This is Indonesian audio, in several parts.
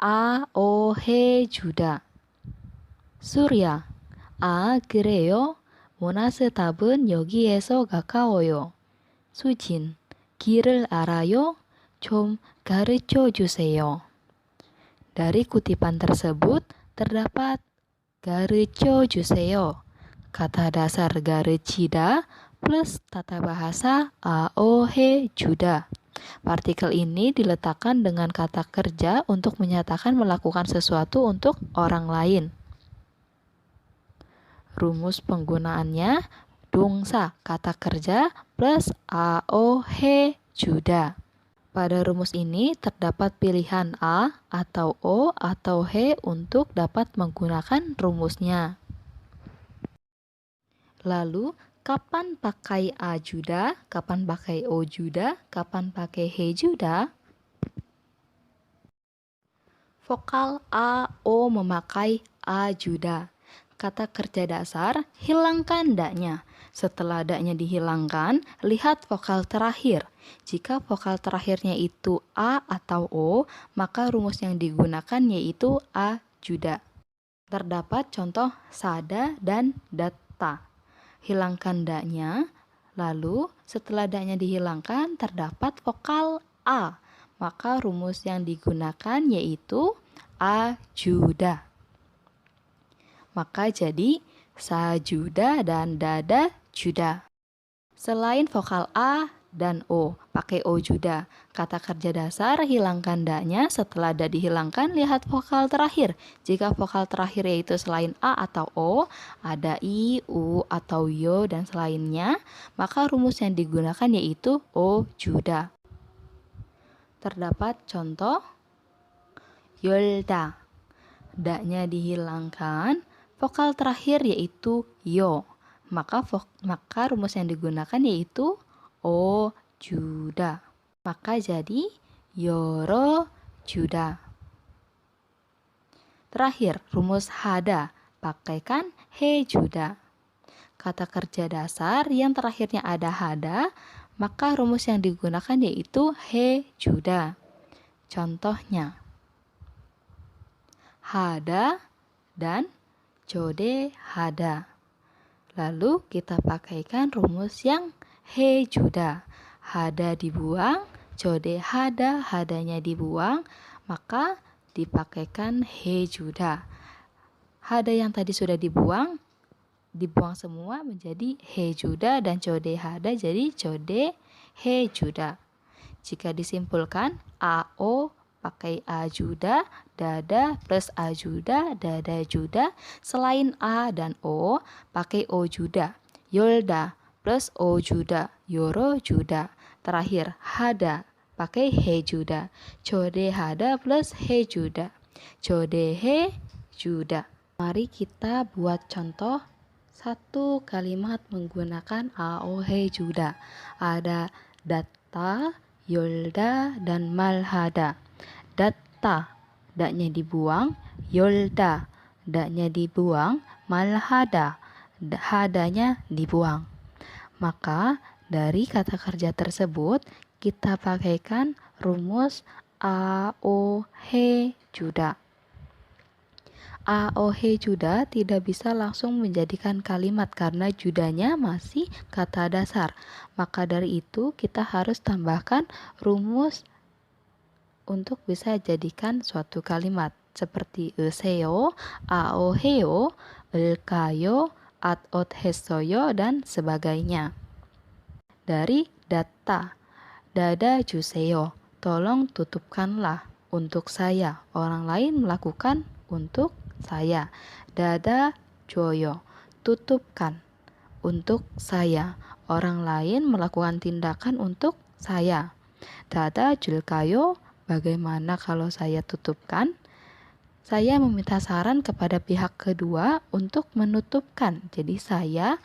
아오해주다. 수리야. 아, 그래요? 모나스탑은 여기에서 가까워요. 수진. 길을 알아요? 좀 가르쳐 주세요. Dari kutipan tersebut terdapat garucho juseo, kata dasar garuchida plus tata bahasa aohe juda. Partikel ini diletakkan dengan kata kerja untuk menyatakan melakukan sesuatu untuk orang lain. Rumus penggunaannya dongsa kata kerja plus aohe juda. Pada rumus ini terdapat pilihan A atau O atau He untuk dapat menggunakan rumusnya. Lalu, kapan pakai A juda, kapan pakai O juda, kapan pakai He juda? Vokal A, O memakai A juda. Kata kerja dasar, hilangkan da-nya. Setelah da-nya dihilangkan, lihat vokal terakhir. Jika vokal terakhirnya itu A atau O, maka rumus yang digunakan yaitu A juda. Terdapat contoh sada dan datta. Hilangkan da-nya, lalu setelah da-nya dihilangkan, terdapat vokal A. Maka rumus yang digunakan yaitu A juda. Maka jadi sajuda dan dada juda. Selain vokal A dan O, pakai O juda. Kata kerja dasar, hilangkan da-nya. Setelah da dihilangkan, lihat vokal terakhir. Jika vokal terakhir yaitu selain A atau O, ada I, U, atau Yo, dan selainnya, maka rumus yang digunakan yaitu O juda. Terdapat contoh, Yolda. Da-nya dihilangkan, vokal terakhir yaitu yo. Maka rumus yang digunakan yaitu O juda. Maka jadi yoro juda. Terakhir, rumus hada. Pakaikan he juda. Kata kerja dasar yang terakhirnya ada hada, maka rumus yang digunakan yaitu he juda. Contohnya, hada dan jode hada. Lalu kita pakaikan rumus yang he juda. Hada dibuang, jode hada, hadanya dibuang, maka dipakaikan he juda. Hada yang tadi sudah dibuang semua menjadi he juda, dan jode hada jadi jode he juda. Jika disimpulkan, AO pakai A juda, dada plus A juda, dada juda. Selain A dan O, pakai O juda. Yolda plus O juda, yoro juda. Terakhir, hada pakai he juda. Jode hada plus he juda. Jode he juda. Mari kita buat contoh satu kalimat menggunakan AO he juda. Ada datta, yolda, dan malhada. Datta, da-nya dibuang, yolda, da-nya dibuang, malhada, hadanya dibuang. Maka dari kata kerja tersebut kita pakaikan rumus AO he juda. AO he juda tidak bisa langsung menjadikan kalimat karena judanya masih kata dasar. Maka dari itu kita harus tambahkan rumus untuk bisa jadikan suatu kalimat seperti euseo, aoheo, elkayo, atothesoyo, dan sebagainya. Dari datta, dada juseo, tolong tutupkanlah untuk saya, orang lain melakukan untuk saya. Dada joyo, tutupkan untuk saya, orang lain melakukan tindakan untuk saya. Dada julkayo, bagaimana kalau saya tutupkan? Saya meminta saran kepada pihak kedua untuk menutupkan. Jadi saya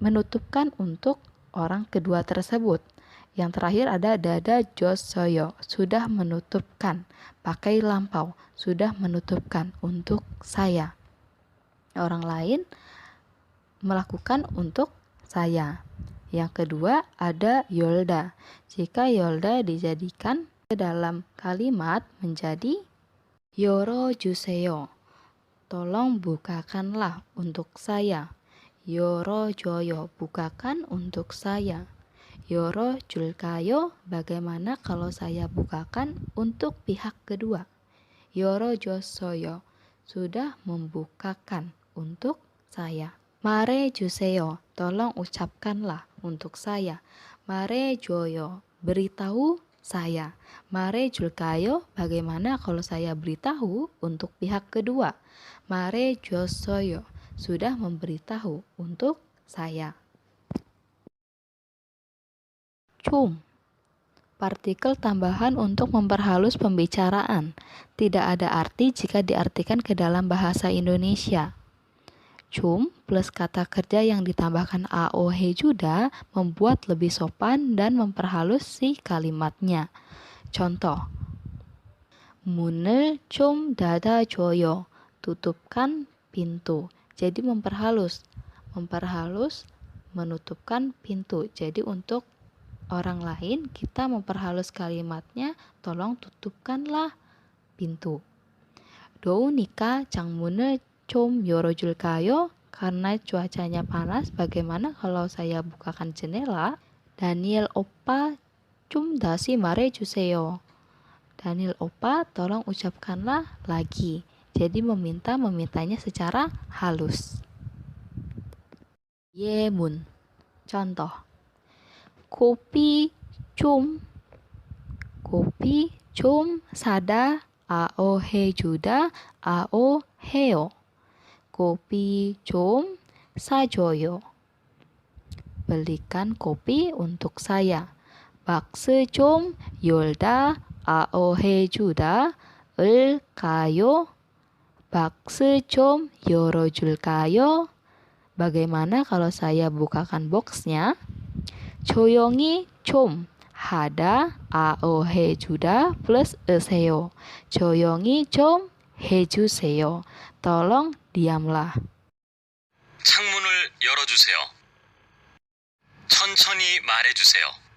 menutupkan untuk orang kedua tersebut. Yang terakhir ada dada josoyo, sudah menutupkan. Pakai lampau, sudah menutupkan untuk saya. Orang lain melakukan untuk saya. Yang kedua ada yolda. Jika yolda dijadikan ke dalam kalimat menjadi 열어주세요. Tolong bukakanlah untuk saya. 열어줘요. bukakan untuk saya. 열어줄까요? bagaimana kalau saya bukakan untuk pihak kedua? 열어줬어요. sudah membukakan untuk saya. 말해주세요. tolong ucapkanlah untuk saya. 말해줘요. beritahu saya. 말해줄까요? bagaimana kalau saya beritahu untuk pihak kedua? 말해줬어요. sudah memberitahu untuk saya. 좀. Partikel tambahan untuk memperhalus pembicaraan. Tidak ada arti jika diartikan ke dalam bahasa Indonesia. Cum plus kata kerja yang ditambahkan AOH juda membuat lebih sopan dan memperhalus si kalimatnya. Contoh, 문을 좀 닫아줘요. tutupkan pintu. Jadi memperhalus, menutupkan pintu. Jadi untuk orang lain kita memperhalus kalimatnya, tolong tutupkanlah pintu. 더우니까 창문을 좀 열어줄까요? karena cuacanya panas, bagaimana kalau saya bukakan jendela? Daniel opa 좀 다시 말해주세요. Daniel opa, tolong ucapkanlah lagi. Jadi memintanya secara halus. 예문. contoh. kopi 좀 사다 아오 해주다 아오 해요. kopi 좀 사줘요. belikan kopi untuk saya. 박스 좀 열다 아오 해주다 을까요? 박스 좀 열어줄까요? Bagaimana kalau saya bukakan boxnya? 조용히 좀 하다 아오 해주다 plus 으세요. 조용히 좀 해주세요. tolong diamlah. 창문을 열어주세요. 천천히 말해주세요.